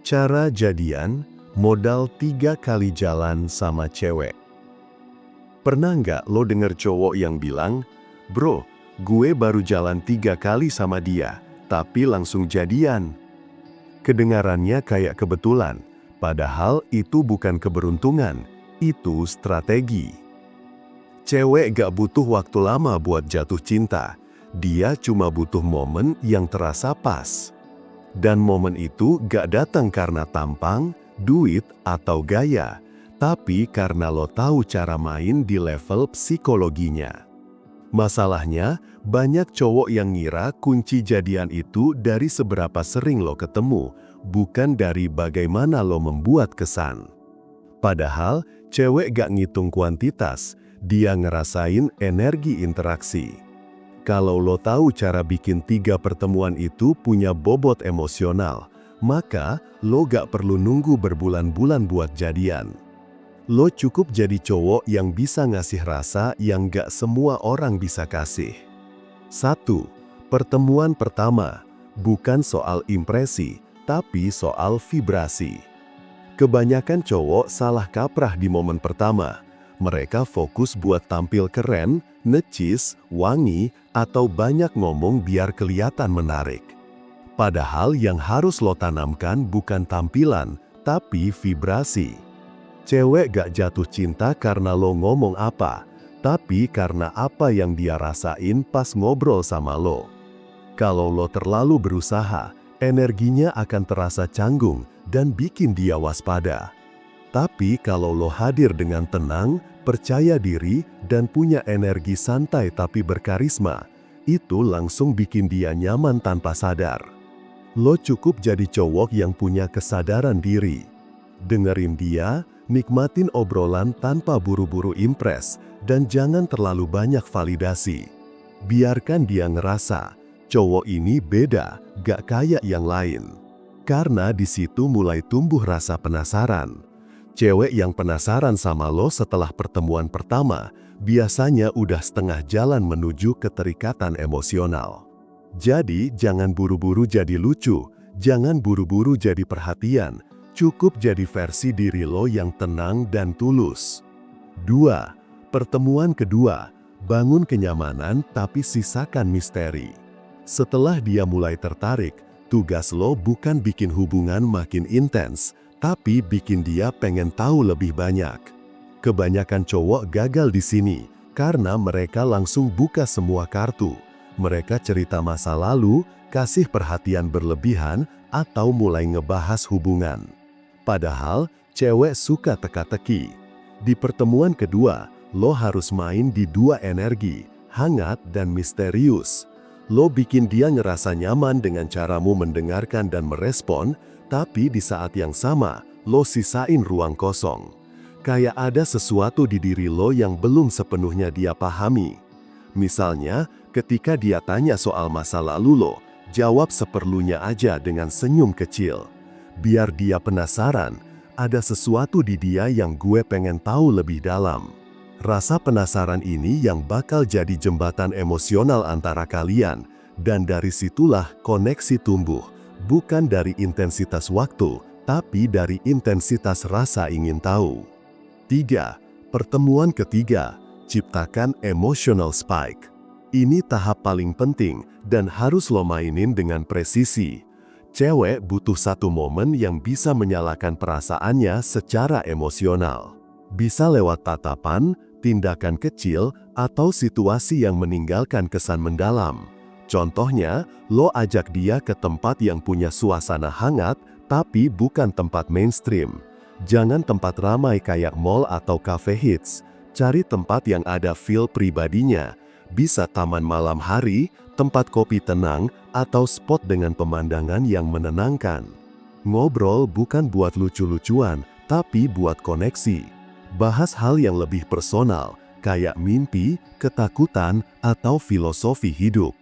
Cara jadian, modal 3 kali jalan sama cewek. Pernah nggak lo denger cowok yang bilang, "Bro, gue baru jalan 3 kali sama dia, tapi langsung jadian." Kedengarannya kayak kebetulan, padahal itu bukan keberuntungan, itu strategi. Cewek gak butuh waktu lama buat jatuh cinta, dia cuma butuh momen yang terasa pas. Dan momen itu gak datang karena tampang, duit, atau gaya, tapi karena lo tahu cara main di level psikologinya. Masalahnya, banyak cowok yang ngira kunci jadian itu dari seberapa sering lo ketemu, bukan dari bagaimana lo membuat kesan. Padahal, cewek gak ngitung kuantitas, dia ngerasain energi interaksi. Kalau lo tahu cara bikin 3 pertemuan itu punya bobot emosional, maka lo gak perlu nunggu berbulan-bulan buat jadian. Lo cukup jadi cowok yang bisa ngasih rasa yang gak semua orang bisa kasih. 1. Pertemuan pertama, bukan soal impresi, tapi soal vibrasi. Kebanyakan cowok salah kaprah di momen pertama. Mereka fokus buat tampil keren, necis, wangi, atau banyak ngomong biar kelihatan menarik. Padahal yang harus lo tanamkan bukan tampilan, tapi vibrasi. Cewek gak jatuh cinta karena lo ngomong apa, tapi karena apa yang dia rasain pas ngobrol sama lo. Kalau lo terlalu berusaha, energinya akan terasa canggung dan bikin dia waspada. Tapi kalau lo hadir dengan tenang, percaya diri, dan punya energi santai tapi berkarisma, itu langsung bikin dia nyaman tanpa sadar. Lo cukup jadi cowok yang punya kesadaran diri. Dengerin dia, nikmatin obrolan tanpa buru-buru impress, dan jangan terlalu banyak validasi. Biarkan dia ngerasa, cowok ini beda, gak kayak yang lain. Karena di situ mulai tumbuh rasa penasaran. Cewek yang penasaran sama lo setelah pertemuan pertama, biasanya udah setengah jalan menuju keterikatan emosional. Jadi jangan buru-buru jadi lucu, jangan buru-buru jadi perhatian, cukup jadi versi diri lo yang tenang dan tulus. 2. Pertemuan kedua, bangun kenyamanan tapi sisakan misteri. Setelah dia mulai tertarik, tugas lo bukan bikin hubungan makin intens, tapi bikin dia pengen tahu lebih banyak. Kebanyakan cowok gagal di sini, karena mereka langsung buka semua kartu. Mereka cerita masa lalu, kasih perhatian berlebihan, atau mulai ngebahas hubungan. Padahal, cewek suka teka-teki. Di pertemuan kedua, lo harus main di 2 energi, hangat dan misterius. Lo bikin dia ngerasa nyaman dengan caramu mendengarkan dan merespon, tapi di saat yang sama, lo sisain ruang kosong. Kayak ada sesuatu di diri lo yang belum sepenuhnya dia pahami. Misalnya, ketika dia tanya soal masa lalu lo, jawab seperlunya aja dengan senyum kecil. Biar dia penasaran, ada sesuatu di dia yang gue pengen tahu lebih dalam. Rasa penasaran ini yang bakal jadi jembatan emosional antara kalian, dan dari situlah koneksi tumbuh. Bukan dari intensitas waktu, tapi dari intensitas rasa ingin tahu. 3. Pertemuan ketiga, ciptakan emotional spike. Ini tahap paling penting dan harus lo mainin dengan presisi. Cewek butuh satu momen yang bisa menyalakan perasaannya secara emosional. Bisa lewat tatapan, tindakan kecil, atau situasi yang meninggalkan kesan mendalam. Contohnya, lo ajak dia ke tempat yang punya suasana hangat, tapi bukan tempat mainstream. Jangan tempat ramai kayak mall atau cafe hits. Cari tempat yang ada feel pribadinya. Bisa taman malam hari, tempat kopi tenang, atau spot dengan pemandangan yang menenangkan. Ngobrol bukan buat lucu-lucuan, tapi buat koneksi. Bahas hal yang lebih personal, kayak mimpi, ketakutan, atau filosofi hidup.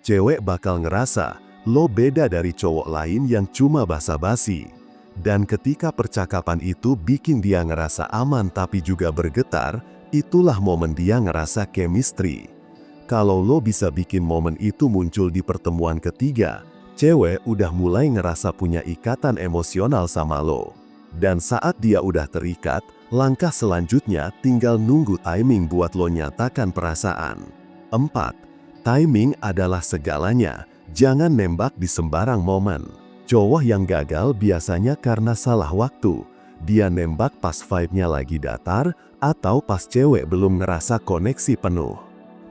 Cewek bakal ngerasa, lo beda dari cowok lain yang cuma basa-basi. Dan ketika percakapan itu bikin dia ngerasa aman tapi juga bergetar, itulah momen dia ngerasa chemistry. Kalau lo bisa bikin momen itu muncul di pertemuan ketiga, Cewek udah mulai ngerasa punya ikatan emosional sama lo. Dan saat dia udah terikat, langkah selanjutnya tinggal nunggu timing buat lo nyatakan perasaan. 4. Timing adalah segalanya. Jangan nembak di sembarang momen. Cowok yang gagal biasanya karena salah waktu. Dia nembak pas vibe-nya lagi datar atau pas cewek belum ngerasa koneksi penuh.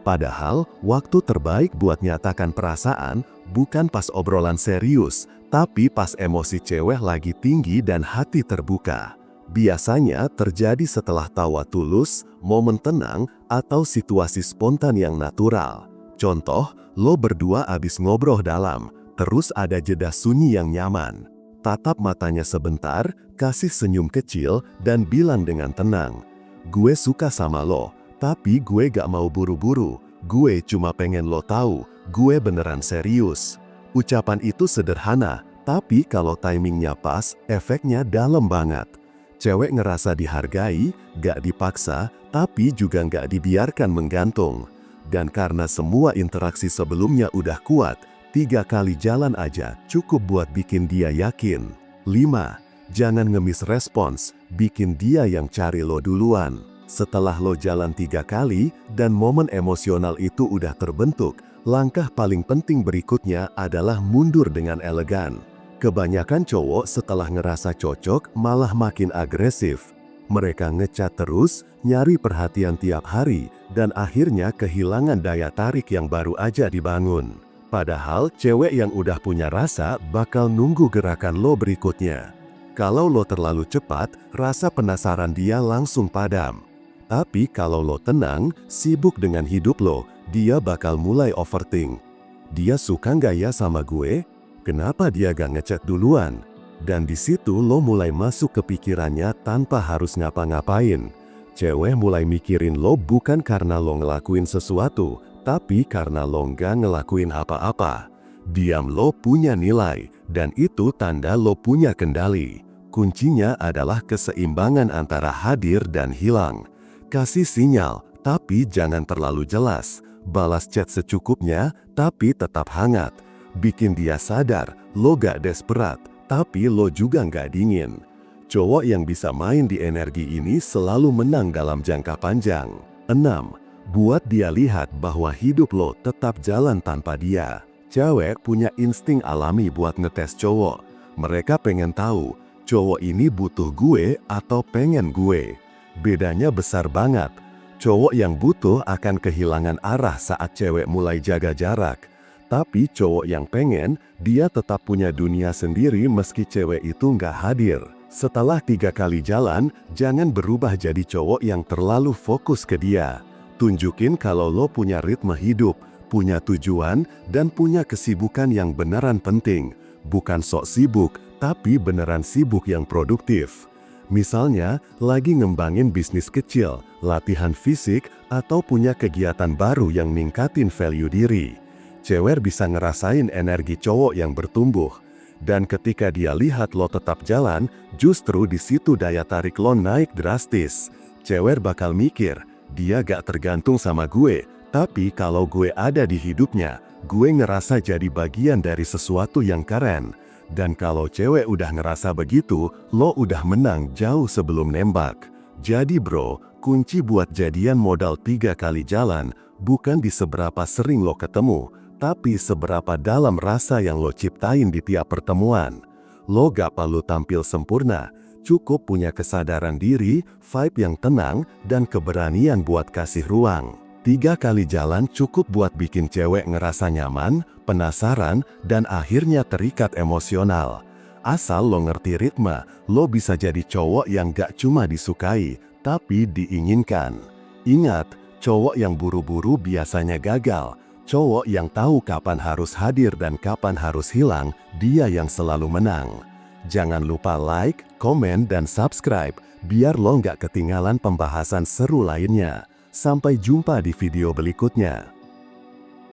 Padahal, waktu terbaik buat nyatakan perasaan bukan pas obrolan serius, tapi pas emosi cewek lagi tinggi dan hati terbuka. Biasanya terjadi setelah tawa tulus, momen tenang, atau situasi spontan yang natural. Contoh, lo berdua abis ngobrol dalam, terus ada jeda sunyi yang nyaman. Tatap matanya sebentar, kasih senyum kecil, dan bilang dengan tenang, "Gue suka sama lo. Tapi gue gak mau buru-buru, gue cuma pengen lo tahu, gue beneran serius." Ucapan itu sederhana, tapi kalau timingnya pas, efeknya dalam banget. Cewek ngerasa dihargai, gak dipaksa, tapi juga gak dibiarkan menggantung. Dan karena semua interaksi sebelumnya udah kuat, 3 kali jalan aja cukup buat bikin dia yakin. 5. Jangan ngemis respons, bikin dia yang cari lo duluan. Setelah lo jalan 3 kali dan momen emosional itu udah terbentuk, langkah paling penting berikutnya adalah mundur dengan elegan. Kebanyakan cowok setelah ngerasa cocok malah makin agresif. Mereka ngechat terus, nyari perhatian tiap hari, dan akhirnya kehilangan daya tarik yang baru aja dibangun. Padahal cewek yang udah punya rasa bakal nunggu gerakan lo berikutnya. Kalau lo terlalu cepat, rasa penasaran dia langsung padam. Tapi kalau lo tenang, sibuk dengan hidup lo, dia bakal mulai overthink. Dia suka nggak ya sama gue? Kenapa dia gak ngechat duluan? Dan di situ lo mulai masuk ke pikirannya tanpa harus ngapa-ngapain. Cewek mulai mikirin lo bukan karena lo ngelakuin sesuatu, tapi karena lo nggak ngelakuin apa-apa. Diam lo punya nilai, dan itu tanda lo punya kendali. Kuncinya adalah keseimbangan antara hadir dan hilang. Kasih sinyal, tapi jangan terlalu jelas. Balas chat secukupnya, tapi tetap hangat. Bikin dia sadar, lo gak desperat, tapi lo juga gak dingin. Cowok yang bisa main di energi ini selalu menang dalam jangka panjang. 6. Buat dia lihat bahwa hidup lo tetap jalan tanpa dia. Cewek punya insting alami buat ngetes cowok. Mereka pengen tahu, cowok ini butuh gue atau pengen gue. Bedanya besar banget. Cowok yang butuh akan kehilangan arah saat cewek mulai jaga jarak. Tapi cowok yang pengen, dia tetap punya dunia sendiri meski cewek itu nggak hadir. Setelah 3 kali jalan, jangan berubah jadi cowok yang terlalu fokus ke dia. Tunjukin kalau lo punya ritme hidup, punya tujuan, dan punya kesibukan yang beneran penting. Bukan sok sibuk, tapi beneran sibuk yang produktif. Misalnya, lagi ngembangin bisnis kecil, latihan fisik, atau punya kegiatan baru yang ningkatin value diri. Cewek bisa ngerasain energi cowok yang bertumbuh. Dan ketika dia lihat lo tetap jalan, justru di situ daya tarik lo naik drastis. Cewek bakal mikir, dia gak tergantung sama gue, tapi kalau gue ada di hidupnya, gue ngerasa jadi bagian dari sesuatu yang keren. Dan kalau cewek udah ngerasa begitu, lo udah menang jauh sebelum nembak. Jadi bro, kunci buat jadian modal 3 kali jalan, bukan di seberapa sering lo ketemu, tapi seberapa dalam rasa yang lo ciptain di tiap pertemuan. Lo gak perlu tampil sempurna, cukup punya kesadaran diri, vibe yang tenang, dan keberanian buat kasih ruang. 3 kali jalan cukup buat bikin cewek ngerasa nyaman, penasaran, dan akhirnya terikat emosional. Asal lo ngerti ritme, lo bisa jadi cowok yang gak cuma disukai, tapi diinginkan. Ingat, cowok yang buru-buru biasanya gagal. Cowok yang tahu kapan harus hadir dan kapan harus hilang, dia yang selalu menang. Jangan lupa like, komen, dan subscribe, biar lo nggak ketinggalan pembahasan seru lainnya. Sampai jumpa di video berikutnya.